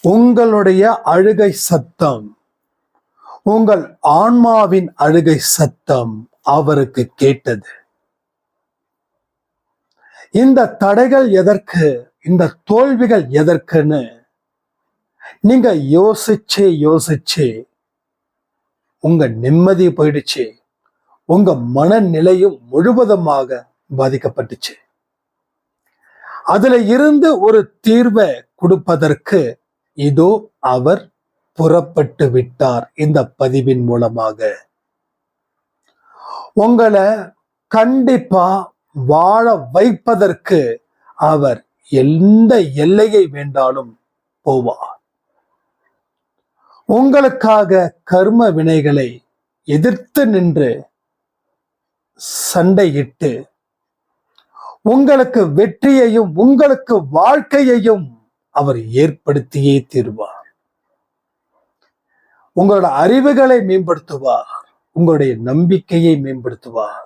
உங்களுடைய அழுகை சத்தம், உங்கள் ஆன்மாவின் அழுகை சத்தம் அவருக்கு கேட்டது. இந்த தடைகள் எதற்கு, இந்த தோல்விகள் எதற்குன்னு நீங்க யோசிச்சு உங்க நிம்மதி போயிடுச்சு, உங்க மனநிலையும் முழுவதுமாக பாதிக்கப்பட்டுச்சு. அதுல இருந்து ஒரு தீர்வை கொடுப்பதற்கு இதோ அவர் புறப்பட்டு விட்டார். இந்த பதிவின் மூலமாக உங்களை கண்டிப்பா வாழ வைப்பதற்கு அவர் எந்த எல்லையை வேண்டாலும் போவார். உங்களுக்காக கர்ம வினைகளை எதிர்த்து நின்று சண்டையிட்டு உங்களுக்கு வெற்றியையும் உங்களுக்கு வாழ்க்கையையும் அவர் ஏற்படுத்தியே தீர்வார். உங்களோட அறிவுகளை மேம்படுத்துவார், உங்களுடைய நம்பிக்கையை மேம்படுத்துவார்.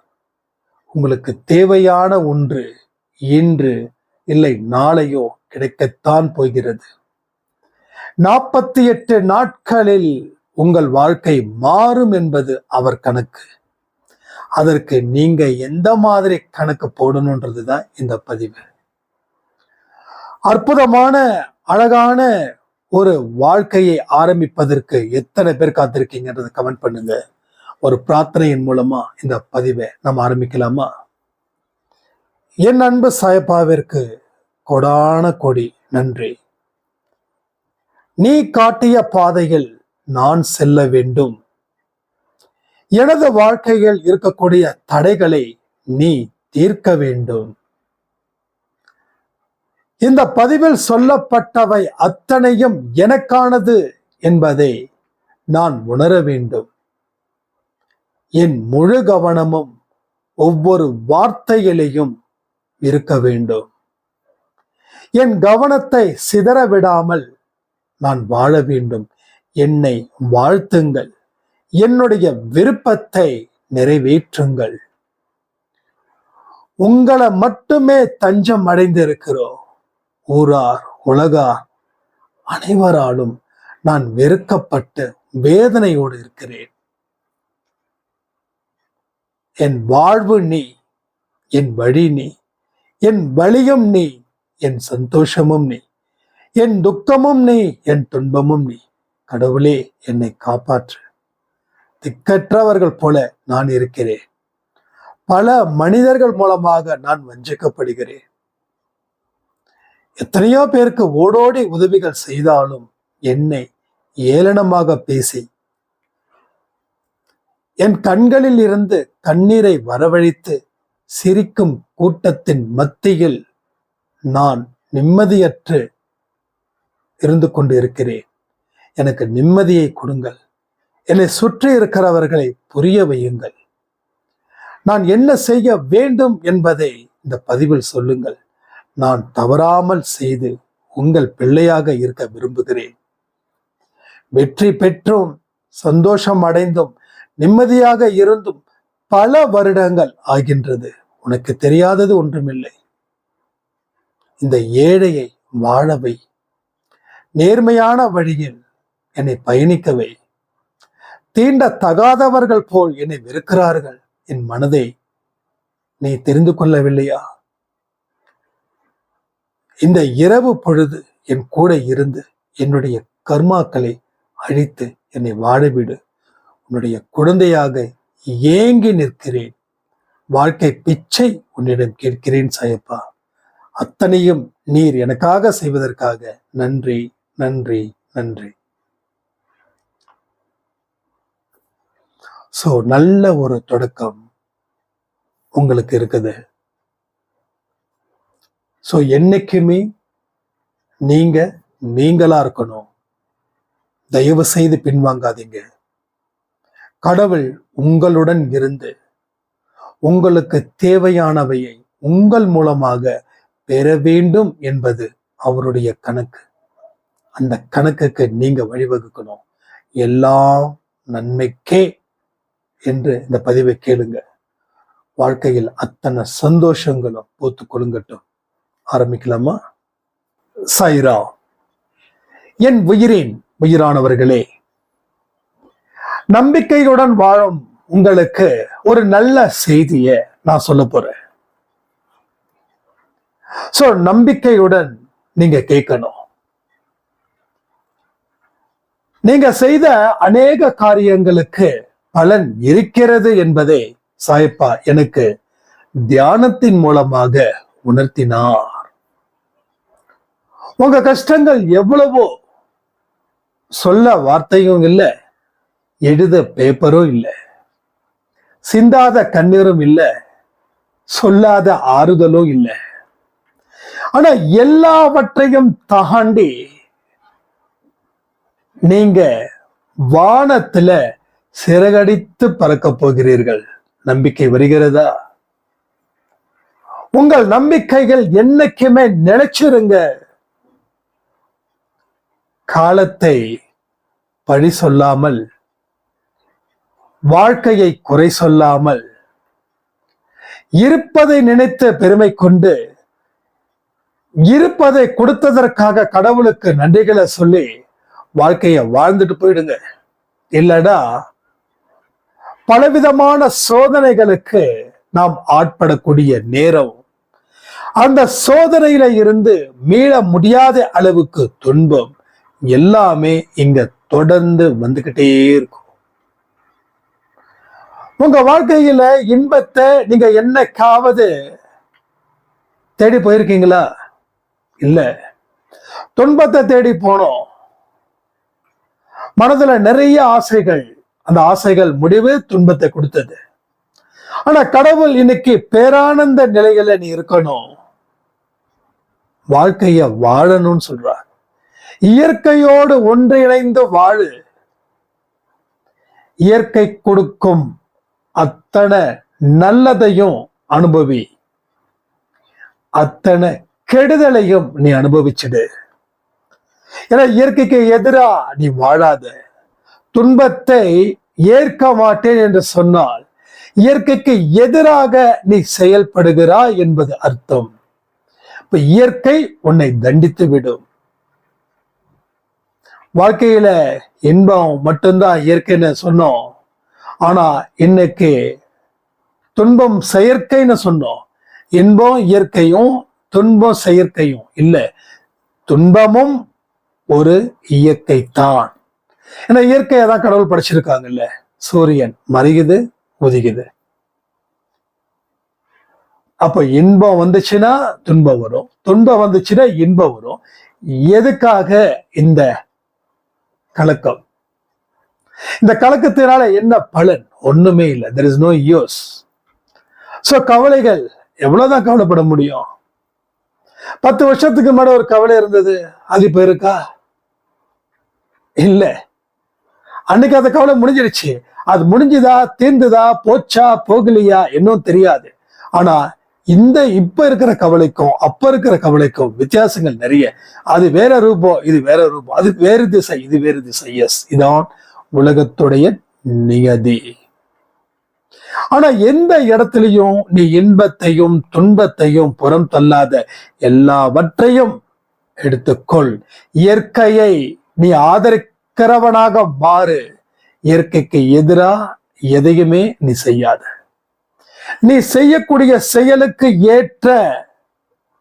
உங்களுக்கு தேவையான ஒன்று இன்று இல்லை நாளையோ கிடைக்கத்தான் போகிறது. 48 நாட்களில் உங்கள் வாழ்க்கை மாறும் என்பது அவர் கணக்கு. அதற்கு நீங்க எந்த மாதிரி கணக்கு போடணுன்றதுதான் இந்த பதிவு. அற்புதமான அழகான ஒரு வாழ்க்கையை ஆரம்பிப்பதற்கு எத்தனை பேர் காத்திருக்கீங்கன்றதை கமெண்ட் பண்ணுங்க. ஒரு பிரார்த்தனையின் மூலமா இந்த பதிவை நம்ம ஆரம்பிக்கலாமா? என் அன்பு சாயப்பாவிற்கு கொடான கொடி நன்றி. நீ காட்டிய பாதையில் நான் செல்ல வேண்டும். எனது வாழ்க்கையில் இருக்கக்கூடிய தடைகளை நீ தீர்க்க வேண்டும். இந்த பதிவில் சொல்லப்பட்டவை அத்தனையும் எனக்கானது என்பதை நான் உணர வேண்டும். என் முழு கவனமும் ஒவ்வொரு வார்த்தையிலையும் இருக்க வேண்டும். என் கவனத்தை சிதற விடாமல் நான் வாழ வேண்டும். என்னை வாழ்த்துங்கள், என்னுடைய விருப்பத்தை நிறைவேற்றுங்கள். உங்களை மட்டுமே தஞ்சம் அடைந்திருக்கிறோம். ஊரார் உலகார் அனைவராலும் நான் வெறுக்கப்பட்டு வேதனையோடு இருக்கிறேன். என் வாழ்வு நீ, என் வழி நீ, என் வலியும் நீ, என் சந்தோஷமும் நீ, என் துக்கமும் நீ, என் துன்பமும் நீ. கடவுளே, என்னை காப்பாற்று. திக்கற்றவர்கள் போல நான் இருக்கிறேன். பல மனிதர்கள் மூலமாக நான் வஞ்சிக்கப்படுகிறேன். எத்தனையோ பேருக்கு ஓடோடி உதவிகள் செய்தாலும் என்னை ஏளனமாக பேசி என் கண்களில் இருந்து கண்ணீரை வரவழைத்து சிரிக்கும் கூட்டத்தின் மத்தியில் நான் நிம்மதியற்று இருந்து கொண்டு இருக்கிறேன். எனக்கு நிம்மதியை கொடுங்கள். என்னை சுற்றி இருக்கிறவர்களை புரிய வையுங்கள். நான் என்ன செய்ய வேண்டும் என்பதை இந்த பதிவில் சொல்லுங்கள். நான் தவறாமல் செய்து உங்கள் பிள்ளையாக இருக்க விரும்புகிறேன். வெற்றி பெற்றும் சந்தோஷம் அடைந்தும் நிம்மதியாக இருந்தும் பல வருடங்கள் ஆகின்றது. உனக்கு தெரியாதது ஒன்றுமில்லை. இந்த ஏழையை வாழவை, நேர்மையான வழியில் என்னை பயணிக்கவை. தீண்ட தகாதவர்கள் போல் என்னை வெறுக்கிறார்கள். என் மனதை நீ தெரிந்து கொள்ளவில்லையா? இந்த இரவு பொழுது என் கூட இருந்து என்னுடைய கர்மாக்களை அழித்து என்னை வாழவிடு. உன்னுடைய குழந்தையாக ஏங்கி நிற்கிறேன். வாழ்க்கை பிச்சை உன்னிடம் கேட்கிறேன் சாயப்பா. அத்தனையும் நீர் எனக்காக செய்வதற்காக நன்றி, நன்றி, நன்றி. சோ நல்ல ஒரு தொடக்கம் உங்களுக்கு இருக்குது. சோ என்னைக்குமே நீங்களா இருக்கணும். தயவு செய்து பின்வாங்காதீங்க. கடவுள் உங்களுடன் இருந்து உங்களுக்கு தேவையானவையை உங்கள் மூலமாக பெற வேண்டும் என்பது அவருடைய கணக்கு. அந்த கணக்குக்கு நீங்க வழிவகுக்கணும். எல்லாம் நன்மைக்கே என்று இந்த பதிவை கேளுங்க. வாழ்க்கையில் அத்தனை சந்தோஷங்களும் பூத்து கொள்ளுங்கட்டும். ஆரம்பிக்கலாமா? சாய்ராம். என் உயிரின் உயிரானவர்களே, நம்பிக்கையுடன் வாழும் உங்களுக்கு ஒரு நல்ல செய்தியை நான் சொல்ல போறேன். சோ நம்பிக்கையுடன் நீங்க கேட்கணும். நீங்க செய்த அநேக காரியங்களுக்கு பலன் இருக்கிறது என்பதை சாயப்பா எனக்கு தியானத்தின் மூலமாக உணர்த்தினார். உங்க கஷ்டங்கள் எவ்வளவோ, சொல்ல வார்த்தையும் இல்லை, எழுத பேப்பரும் இல்லை, சிந்தாத கண்ணீரும் இல்லை, சொல்லாத ஆறுதலும் இல்லை. ஆனா எல்லாவற்றையும் தாண்டி நீங்க வானத்துல சிறகடித்து பறக்க போகிறீர்கள். நம்பிக்கை வருகிறதா? உங்கள் நம்பிக்கைகள் என்னைக்குமே நினைச்சிருங்க. காலத்தை பழி சொல்லாமல், வாழ்க்கையை குறை சொல்லாமல், இருப்பதை நினைத்து பெருமை கொண்டு, இருப்பதை கொடுத்ததற்காக கடவுளுக்கு நன்றிகளை சொல்லி வாழ்க்கையை வாழ்ந்துட்டு போயிடுங்க. இல்லடா பலவிதமான சோதனைகளுக்கு நாம் ஆட்படக்கூடிய நேரம், அந்த சோதனையில இருந்து மீள முடியாத அளவுக்கு துன்பம் எல்லாமே இங்க தொடர்ந்து வந்துகிட்டே இருக்கும். உங்க வாழ்க்கையில இன்பத்தை நீங்க என்னைக்காவது தேடி போயிருக்கீங்களா? இல்ல. துன்பத்தை தேடி போனோம். மனதுல நிறைய ஆசைகள், அந்த ஆசைகள் முடிவு துன்பத்தை கொடுத்தது. ஆனா கடவுள் இன்னைக்கு பேரானந்த நிலையில நீ இருக்கணும், வாழ்க்கைய வாழணும்னு சொல்றார். இயற்கையோடு ஒன்றிணைந்து வாழு. இயற்கை கொடுக்கும் அத்தனை நல்லதையும் அனுபவி, அத்தனை கெடுதலையும் நீ அனுபவிச்சிடு. ஏன்னா இயற்கைக்கு எதிரா நீ வாழாத. துன்பத்தை ஏற்க மாட்டேன் என்று சொன்னால் இயற்கைக்கு எதிராக நீ செயல்படுகிறாய் என்பது அர்த்தம். இப்ப இயற்கை உன்னை தண்டித்து விடும். வாழ்க்கையில இன்பம் மட்டும்தான் இயற்கைன்னு சொன்னோம். ஆனா இன்னைக்கு துன்பம் செயற்கைன்னு சொன்னோம். இன்பம் இயற்கையும் துன்பம் செயற்கையும் இல்லை. துன்பமும் ஒரு இயற்கை தான். ஏன்னா இயற்கையை தான் கடவுள் படைச்சிருக்காங்கல்ல. சூரியன் மறையுது, உதிக்குது. அப்ப இன்பம் வந்துச்சுன்னா துன்பம் வரும், துன்பம் வந்துச்சுன்னா இன்பம் வரும். எதுக்காக இந்த கலக்கம்? இந்த கலக்கத்தினால என்ன பலன்? ஒண்ணுமே இல்லை. there is no use. So கவலைகள் எவ்வளவுதான் கவலைப்பட முடியும்? 10 வருஷத்துக்கு முன்னாடி ஒரு கவலை இருந்தது, அது இப்ப இருக்கா? இல்ல. அன்னைக்கு அந்த கவலை முடிஞ்சிருச்சு. அது முடிஞ்சுதா, தீர்ந்துதா, போச்சா, போகலையா இன்னும் தெரியாது. ஆனா இந்த இப்ப இருக்கிற கவலைக்கும் அப்ப இருக்கிற கவலைக்கும் வித்தியாசங்கள் நிறைய. அது வேற ரூபம், இது வேற ரூபம், அது வேறு திசை, இது வேறு திசை. எஸ், இதான் உலகத்துடைய நியதி. ஆனா எந்த இடத்துலையும் நீ இன்பத்தையும் துன்பத்தையும் புறம் தள்ளாத, எல்லாவற்றையும் எடுத்துக்கொள். இயற்கையை நீ ஆதரிக்கிறவனாக மாறு. இயற்கைக்கு எதிரா எதையுமே நீ செய்யாத. நீ செய்யக்கூடிய செயலுக்கு ஏற்ற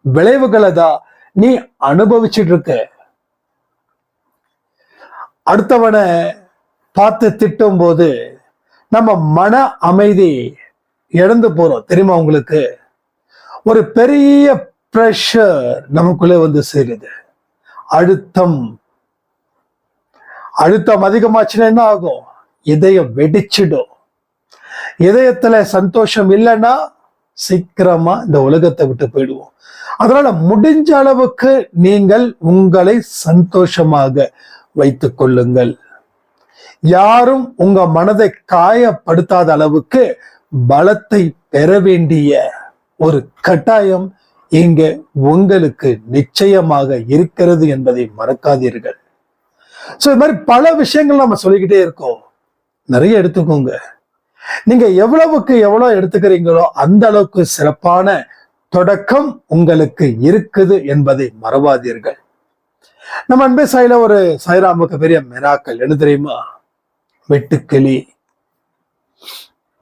விளைவுகளை தான் நீ அனுபவிச்சுட்டு இருக்க. அடுத்தவனை பார்த்து திட்டும் போது நம்ம மன அமைதி இழந்து போறோம். தெரியுமா உங்களுக்கு? ஒரு பெரிய பிரஷர் நமக்குள்ளே வந்து சேருது. அழுத்தம் அதிகமாச்சுன்னா என்ன ஆகும்? இதயம் வெடிச்சிடும். இதயத்துல சந்தோஷம் இல்லைன்னா சீக்கிரமா இந்த உலகத்தை விட்டு போயிடுவோம். அதனால முடிஞ்ச அளவுக்கு நீங்கள் உங்களை சந்தோஷமாக வைத்துக் கொள்ளுங்கள். யாரும் உங்க மனதை காயப்படுத்தாத அளவுக்கு பலத்தை பெற வேண்டிய ஒரு கட்டாயம் இங்க உங்களுக்கு நிச்சயமாக இருக்கிறது என்பதை மறக்காதீர்கள். சோ இது மாதிரி பல விஷயங்கள் நம்ம சொல்லிக்கிட்டே இருக்கோம். நிறைய எடுத்துக்கோங்க. நீங்க எவ்வளவுக்கு எவ்வளவு எடுத்துக்கிறீங்களோ அந்த அளவுக்கு சிறப்பான தொடக்கம் உங்களுக்கு இருக்குது என்பதை மறவாதீர்கள். நம்ம அன்பே சாயில ஒரு சாய்ராமுக்கு பெரிய மிராக்கள் என்ன தெரியுமா? வெட்டுக்கிளி.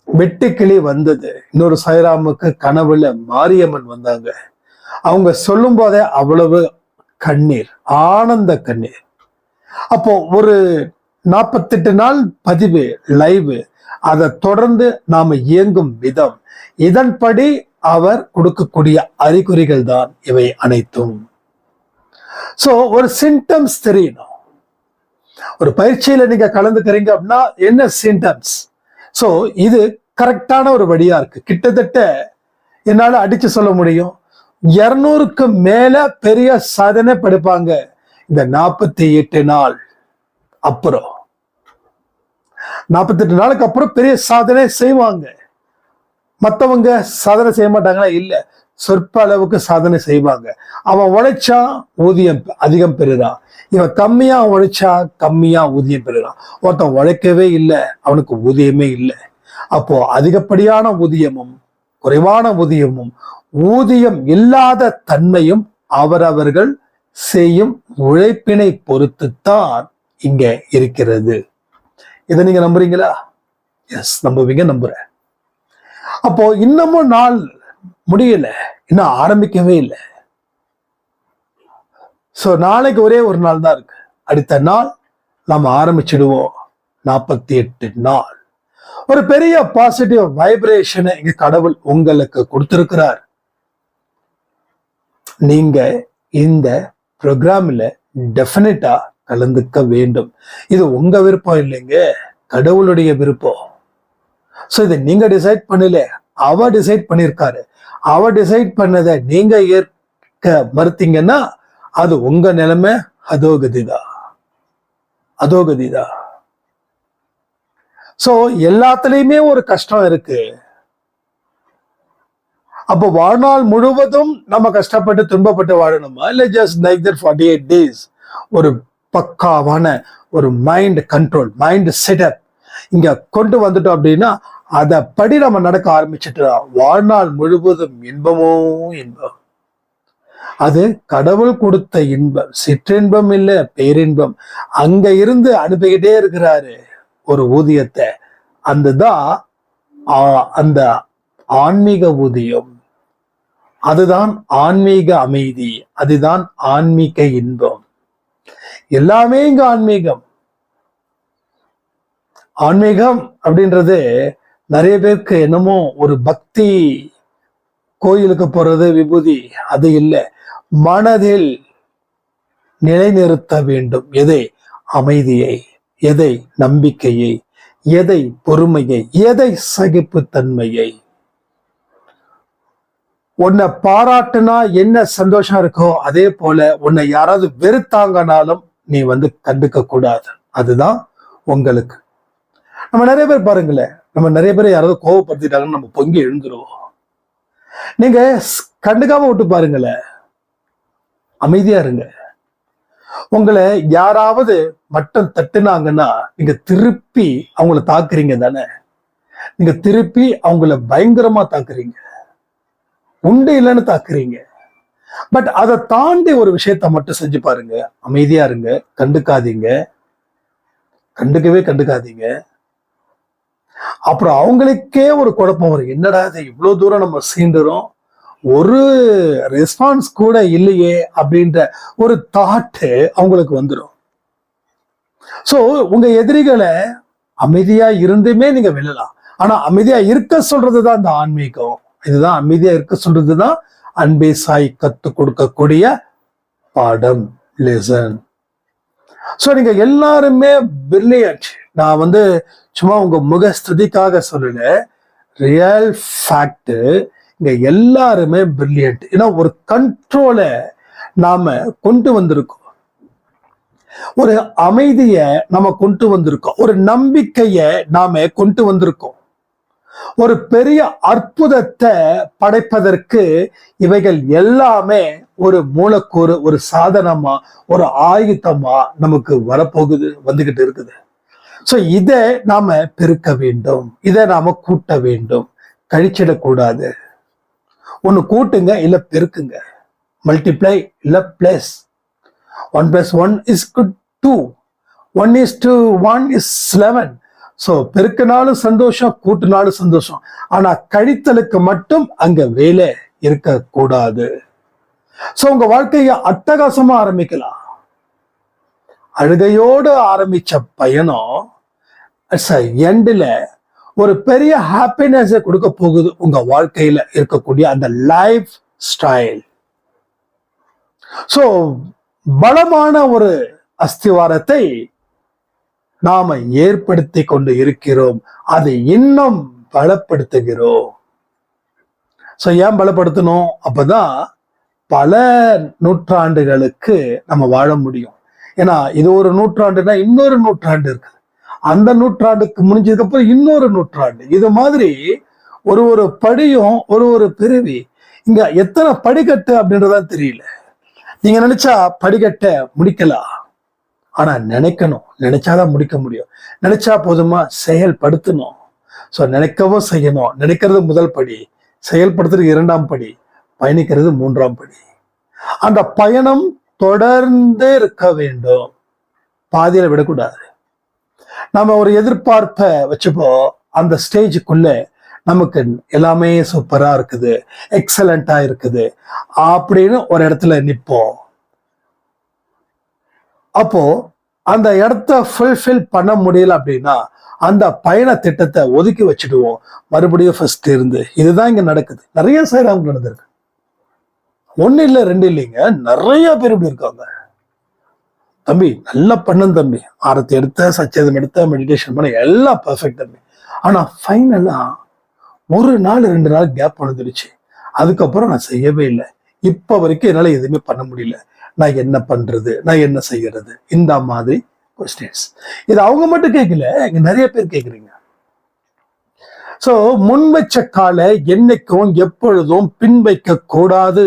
வெட்டுக்கிளி வந்தது. இன்னொரு சாய்ராமுக்கு கனவுல மாரியம்மன் வந்தாங்க. அவங்க சொல்லும் போதே அவ்வளவு கண்ணீர், ஆனந்த கண்ணீர். அப்போ ஒரு 48 நாள் பதிவு லைவ், அதை தொடர்ந்து நாம இயங்கும் விதம், இதன்படி அவர் கொடுக்கக்கூடிய அறிகுறிகள் தான் இவை அனைத்தும். சோ ஒரு சிம்டம்ஸ் தெரியணும். ஒரு பயிற்சியில நீங்க கலந்துக்கிறீங்க அப்படின்னா என்ன சிம்டம்ஸ்? சோ இது கரெக்டான ஒரு வழியா இருக்கு. கிட்டத்தட்ட என்னால அடிச்சு சொல்ல முடியும், 200க்கு மேல பெரிய சாதனை படைப்பாங்க இந்த 48 நாள் அப்புறம். 48 நாளுக்கு அப்புறம் பெரிய சாதனை செய்வாங்க. மற்றவங்க சாதனை செய்ய மாட்டாங்களா? இல்ல, சொற்ப அளவுக்கு சாதனை செய்வாங்க. அவன் உழைச்சா ஊதியம் அதிகம் பெறுறான், இவன் கம்மியா உழைச்சா கம்மியா ஊதியம் பெறுறான். ஒருத்தன் உழைக்கவே இல்லை, அவனுக்கு ஊதியமே இல்லை. அப்போ அதிகப்படியான ஊதியமும் குறைவான ஊதியமும் ஊதியம் இல்லாத தன்மையும் அவரவர்கள் செய்யும் உழைப்பினை பொறுத்துத்தான் இங்க இருக்கிறது. இதை நீங்க நம்புறீங்களா? எஸ், நம்புவீங்க, நம்புறேன். அப்போ இன்னமும் நாள் முடியல, இன்னும் ஆரம்பிக்கவே இல்லை. சோ நாளைக்கு ஒரே ஒரு நாள் தான் இருக்கு. அடுத்த நாள் நம்ம ஆரம்பிச்சிடுவோம் 48 நாள். ஒரு பெரிய பாசிட்டிவ் வைப்ரேஷனை இங்க கடவுள் உங்களுக்கு கொடுத்திருக்கிறார். நீங்க இந்த ப்ரோக்ராம்ல டெஃபினட்டா கலந்துக்க வேண்டும். இது உங்க விருப்பம் இல்லைங்க, கடவுளுடைய விருப்பம். சோ இதை நீங்க டிசைட் பண்ணல, அவ டிசைட் பண்ணிருக்காரு. அவ டிசைட் பண்ணதை நீங்க ஏற்க மறுத்தீங்கன்னா அது உங்க நிலைமை அதோகதிதான், அதோகதிதான். சோ எல்லாத்துலயுமே ஒரு கஷ்டம் இருக்கு. அப்போ வாழ்நாள் முழுவதும் நம்ம கஷ்டப்பட்டு துன்பப்பட்டு வாழணுமா? இல்ல ஜஸ்ட் லைக் தட் 48 days ஒரு பக்காவான ஒரு மைண்ட் கண்ட்ரோல், மைண்ட் செட்டப் இங்க கொண்டு வந்துட்டோம் அப்படின்னா அதை படி நம்ம நடக்க ஆரம்பிச்சுட்டோம். வாழ்நாள் முழுவதும் இன்பமோ இன்பம். அது கடவுள் கொடுத்த இன்பம், சிற்றின்பம் இல்ல, பேரின்பம். அங்க இருந்து அனுப்பிக்கிட்டே இருக்கிறாரு ஒரு ஊதியத்தை. அந்த ஆன்மீக ஊதியம், அதுதான் ஆன்மீக அமைதி, அதுதான் ஆன்மீக இன்பம். எல்லாமே இங்க ஆன்மீகம். ஆன்மீகம் அப்படின்றது நிறைய பேருக்கு என்னமோ ஒரு பக்தி, கோயிலுக்கு போறது, விபூதி, அது இல்லை. மனதில் நிலைநிறுத்த வேண்டும். எதை? அமைதியை. எதை? நம்பிக்கையை. எதை? பொறுமையை. எதை? சகிப்புத்தன்மையை. உன்னை பாராட்டுனா என்ன சந்தோஷம் இருக்கோ அதே போல உன்னை யாராவது வெறுத்தாங்கனாலும் நீ கண்டுக்க கூடாது. அதுதான் உங்களுக்கு. நம்ம நிறைய பேர் பாருங்களேன், நம்ம நிறைய பேர் யாராவது கோவப்படுத்திட்டாங்கன்னு நம்ம பொங்கி எழுந்துருவோம். நீங்க கண்டுக்காம விட்டு பாருங்களேன், அமைதியா இருங்க. உங்களை யாராவது மட்டம் தட்டுனாங்கன்னா நீங்க திருப்பி அவங்கள தாக்குறீங்க தானே? நீங்க திருப்பி அவங்கள பயங்கரமா தாக்குறீங்க, உண்டு இல்லைன்னு தாக்குறீங்க. பட் அதை தாண்டி ஒரு விஷயத்த மட்டும் செஞ்சு பாருங்க. அமைதியா இருங்க, கண்டுக்காதீங்க, கண்டுக்காதீங்க. அப்புறம் அவங்களுக்கே ஒரு குழப்பம் வரும். என்னடா இது, இவ்வளவு தூரம் நம்ம சீண்டுறோம், ஒரு ரெஸ்பான்ஸ் கூட இல்லையே அப்படின்ற ஒரு தாட்டு அவங்களுக்கு வந்துடும். சோ உங்க எதிரிகளை அமைதியா இருந்துமே நீங்க வெல்லலாம். ஆனா அமைதியா இருக்க சொல்றதுதான் இந்த ஆன்மீகம். இதுதான் அமைதியா இருக்க சொல்றதுதான் அன்பே சாய் கத்து கொடுக்கக்கூடிய பாடம், லெசன். சோ நீங்க எல்லாருமே பிரில்லியன்ட். நான் சும்மா உங்க முகஸ்துதிக்காக சொல்லல, ரியல் ஃபேக்ட். இங்க எல்லாருமே பிரில்லியன்ட். ஏன்னா ஒரு கண்ட்ரோலை நாம கொண்டு வந்திருக்கோம், ஒரு அமைதிய நாம கொண்டு வந்திருக்கோம், ஒரு நம்பிக்கைய நாம கொண்டு வந்திருக்கோம். ஒரு பெரிய அற்புதத்தை படைப்பதற்கு இவைகள் எல்லாமே ஒரு மூலக்கூறு, ஒரு சாதனமா, ஒரு ஆயுதமா நமக்கு வரப்போகுது, வந்துகிட்டு இருக்குது. சோ இதை நாம பெருக்க வேண்டும், இதை நாம கூட்ட வேண்டும், கழிச்சிடக்கூடாது. ஒண்ணு கூட்டுங்க, இல்ல பெருக்குங்க. மல்டிப்ளை இல்ல plus. 1 plus 1 is 2. 1 is to 1 is 11. So பெருக்கினாலும் சந்தோஷம், கூட்டினாலும் சந்தோஷம். ஆனா கழித்தலுக்கு மட்டும் அங்க வேலை இருக்கக்கூடாது. ஸோ உங்க வாழ்க்கைய அட்டகாசமா ஆரம்பிக்கலாம். அழுகையோடு ஆரம்பிச்ச பயணம் எண்ட்ல ஒரு பெரிய ஹாப்பினஸ் கொடுக்க போகுது உங்க வாழ்க்கையில இருக்கக்கூடிய அந்த லைஃப் ஸ்டைல். ஸோ பலமான ஒரு அஸ்திவாரத்தை நாம ஏற்படுத்தி கொண்டு இருக்கிறோம். அதை இன்னும் பலப்படுத்துகிறோம். ஸோ ஏன் பலப்படுத்தணும்? அப்பதான் பல நூற்றாண்டுகளுக்கு நம்ம வாழ முடியும். ஏன்னா இது ஒரு நூற்றாண்டுனா இன்னொரு நூற்றாண்டு இருக்குது. அந்த நூற்றாண்டுக்கு முடிஞ்சதுக்கு அப்புறம் இன்னொரு நூற்றாண்டு. இது மாதிரி ஒரு ஒரு படியும் ஒரு பிறவி. இங்க எத்தனை படிக்கட்டு அப்படின்றதான் தெரியல. நீங்க நினைச்சா படிக்கட்டை முடிக்கலாம். ஆனா நினைக்கணும். நினைச்சாதான் முடிக்க முடியும். நினைச்சா போதுமா? செயல்படுத்தணும். ஸோ நினைக்கவும் செய்யணும். நினைக்கிறது முதல் படி, செயல்படுத்துறது 2ஆம் படி, பயணிக்கிறது 3ஆம் படி. அந்த பயணம் தொடர்ந்து இருக்க வேண்டும். பாதியில விடக்கூடாது. நம்ம ஒரு எதிர்பார்ப்பை வச்சுப்போ அந்த ஸ்டேஜுக்குள்ள நமக்கு எல்லாமே சூப்பரா இருக்குது, எக்ஸலண்டா இருக்குது அப்படின்னு ஒரு இடத்துல நிற்போம். அப்போ அந்த இடத்த ஃபுல்ஃபில் பண்ண முடியல அப்படின்னா அந்த பயண திட்டத்தை ஒதுக்கி வச்சுடுவோம். மறுபடியும் ஃபர்ஸ்ட் இருந்து. இதுதான் இங்க நடக்குது. நிறைய சைடாக நடந்திருக்கு. 1 இல்லை 2 இல்லைங்க, நிறைய பேர் இப்படி இருக்காங்க. தம்பி நல்லா பண்ணும் தம்பி, ஆரத்தி எடுத்த, சச்சேதம் எடுத்த, மெடிடேஷன் பண்ண, எல்லாம் பர்ஃபெக்ட் தம்பி. ஆனா ஃபைனலா 1 நாள் 2 நாள் கேப் வந்துடுச்சு. அதுக்கப்புறம் நான் செய்யவே இல்லை. இப்ப வரைக்கும் என்னால எதுவுமே பண்ண முடியல. நான் என்ன பண்றது, நான் என்ன செய்யறது? இந்த மாதிரி கொஸ்டின்ஸ். இது அவங்க மட்டும் கேட்கல, இங்க நிறைய பேர் கேட்குறீங்க. சோ முன் வச்ச காலை என்னைக்கும் எப்பொழுதும் பின் வைக்க கூடாது.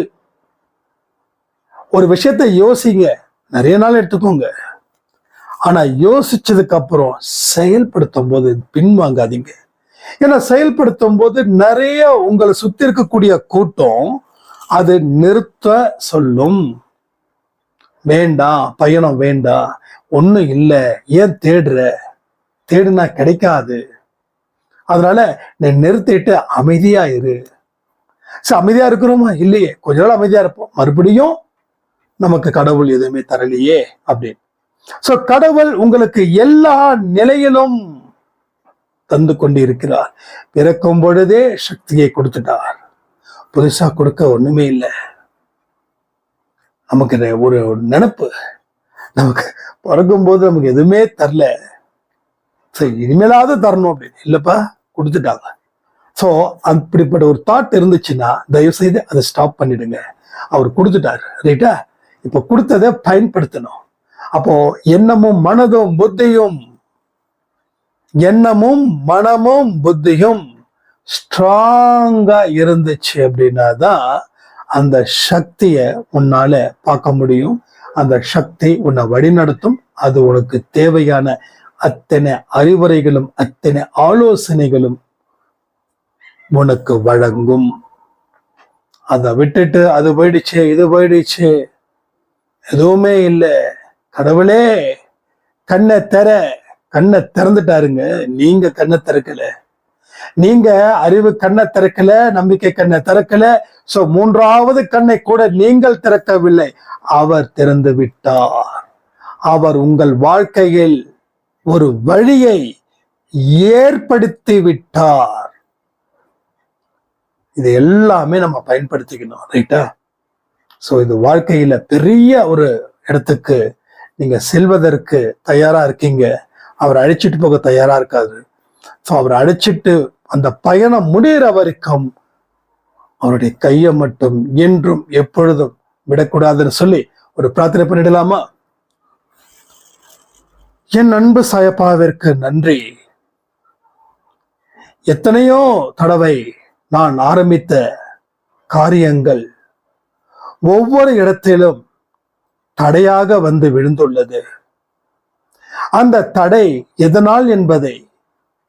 ஒரு விஷயத்த யோசிங்க, நிறைய நாள் எடுத்துக்கோங்க. ஆனா யோசிச்சதுக்கு அப்புறம் செயல்படுத்தும் போது பின்வாங்காதீங்க. ஏன்னா செயல்படுத்தும் போது நிறைய உங்களை சுத்தி இருக்கக்கூடிய கூட்டம் அது நிறுத்த சொல்லும். வேண்டாம், பயணம் வேண்டாம், ஒண்ணும் இல்லை, ஏன் தேடுனா கிடைக்காது, அதனால நீ நிறுத்திட்டு அமைதியா இரு. அமைதியா இருக்கிறோமா? இல்லையே, கொஞ்ச நாள் அமைதியா இருப்போம், மறுபடியும் நமக்கு கடவுள் எதுவுமே தரலையே அப்படின்னு. சோ கடவுள் உங்களுக்கு எல்லா நிலையிலும் தந்து கொண்டு இருக்கிறார். பிறக்கும் பொழுதே சக்தியை கொடுத்துட்டார். புதுசா கொடுக்க ஒண்ணுமே இல்லை. நமக்கு ஒரு நினைப்பு, நமக்கு பிறக்கும் போது நமக்கு எதுவுமே தரல, சரி இனிமேலாவது தரணும் அப்படின்னு. இல்லப்பா, கொடுத்துட்டாங்க. ஸோ அப்படிப்பட்ட ஒரு தாட் இருந்துச்சுன்னா தயவு செய்து அதை ஸ்டாப் பண்ணிடுங்க. அவர் கொடுத்துட்டாரு, ரைட்டா? இப்ப கொடுத்ததை பயன்படுத்தணும். அப்போ எண்ணமும் மனமும் புத்தியும் ஸ்ட்ராங்கா இருந்துச்சு அப்படின்னா தான் அந்த சக்தியை உன்னால பார்க்க முடியும். அந்த சக்தி உன்னை வழிநடத்தும். அது உனக்கு தேவையான அத்தனை அறிவுரைகளும் அத்தனை ஆலோசனைகளும் உனக்கு வழங்கும். அதை விட்டுட்டு அது போயிடுச்சு, இது போயிடுச்சு, எதுவுமே இல்லை, கடவுளே கண்ணை திறந்துட்டாருங்க. நீங்க கண்ணை திறக்கல. நீங்க அறிவு கண்ணை திறக்கல, நம்பிக்கை கண்ணை திறக்கல. சோ 3வது கண்ணை கூட நீங்கள் திறக்கவில்லை, அவர் திறந்து விட்டார். அவர் உங்கள் வாழ்க்கையில் ஒரு வழியை ஏற்படுத்தி விட்டார். இது எல்லாமே நம்ம பயன்படுத்திக்கணும், ரைட்டா? சோ இது வாழ்க்கையில பெரிய ஒரு இடத்துக்கு நீங்க செல்வதற்கு தயாரா இருக்கீங்க. அவர் அழைச்சிட்டு போக தயாரா இருக்காது. ஸோ அவர் அழைச்சிட்டு அந்த பயணம் முடிகிற வரைக்கும் அவருடைய கையை மட்டும் என்றும் எப்பொழுதும் விடக்கூடாதுன்னு சொல்லி ஒரு பிரார்த்தனை பண்ணிடலாமா? என் அன்பு சாயப்பாவிற்கு நன்றி. எத்தனையோ தடவை நான் ஆரம்பித்த காரியங்கள் ஒவ்வொரு இடத்திலும் தடையாக வந்து விழுந்துள்ளது. அந்த தடை எதனால் என்பதை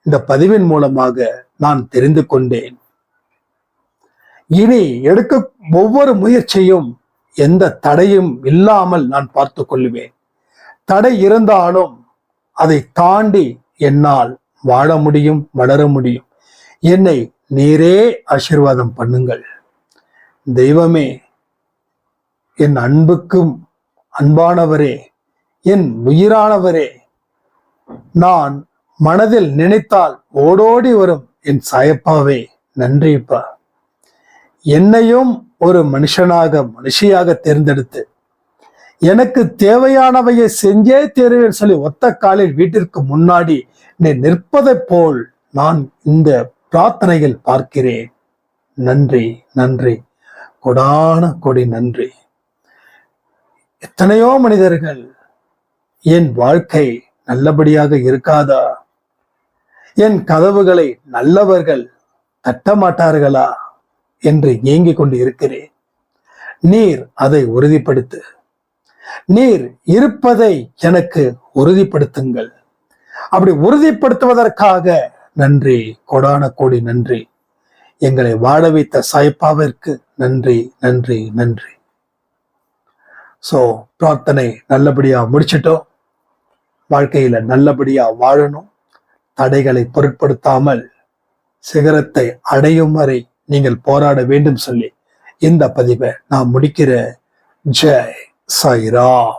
இந்த பதிவின் மூலமாக நான் தெரிந்து கொண்டேன். இனி எடுக்க ஒவ்வொரு முயற்சியும் எந்த தடையும் இல்லாமல் நான் பார்த்து கொள்வேன். தடை இருந்தாலும் அதை தாண்டி என்னால் வாழ முடியும், வளர முடியும். என்னை நீரே ஆசீர்வாதம் பண்ணுங்கள். தெய்வமே, என் அன்புக்கும் அன்பானவரே, என் உயிரானவரே, நான் மனதில் நினைத்தால் ஓடோடி வரும் என் சாயப்பாவே, நன்றிப்பா. என்னையும் ஒரு மனுஷியாக தேர்ந்தெடுத்து எனக்கு தேவையானவையை செஞ்சே தேர்வேன் சொல்லி ஒத்த காலில் வீட்டிற்கு முன்னாடி நீ நிற்பதை போல் நான் இந்த பிரார்த்தனையில் பார்க்கிறேன். நன்றி, நன்றி, கொடான கொடி நன்றி. எத்தனையோ மனிதர்கள் என் வாழ்க்கை நல்லபடியாக இருக்காதா, என் கதவுகளை நல்லவர்கள் தட்ட மாட்டார்களா என்று ஏங்கிக் கொண்டு இருக்கிறேன். நீர் அதை உறுதிப்படுத்து. நீர் இருப்பதை எனக்கு உறுதிப்படுத்துங்கள். அப்படி உறுதிப்படுத்துவதற்காக நன்றி, கொடான கோடி நன்றி. எங்களை வாழ வைத்த சாயப்பாவிற்கு நன்றி, நன்றி, நன்றி. பிரார்த்தனை நல்லபடியா முடிச்சிட்டோம். வாழ்க்கையில நல்லபடியா வாழணும். தடைகளை பொருட்படுத்தாமல் சிகரத்தை அடையும் வரை நீங்கள் போராட வேண்டும் சொல்லி இந்த பதிவை நான் முடிக்கிற. ஜெய் சாய்ராம்.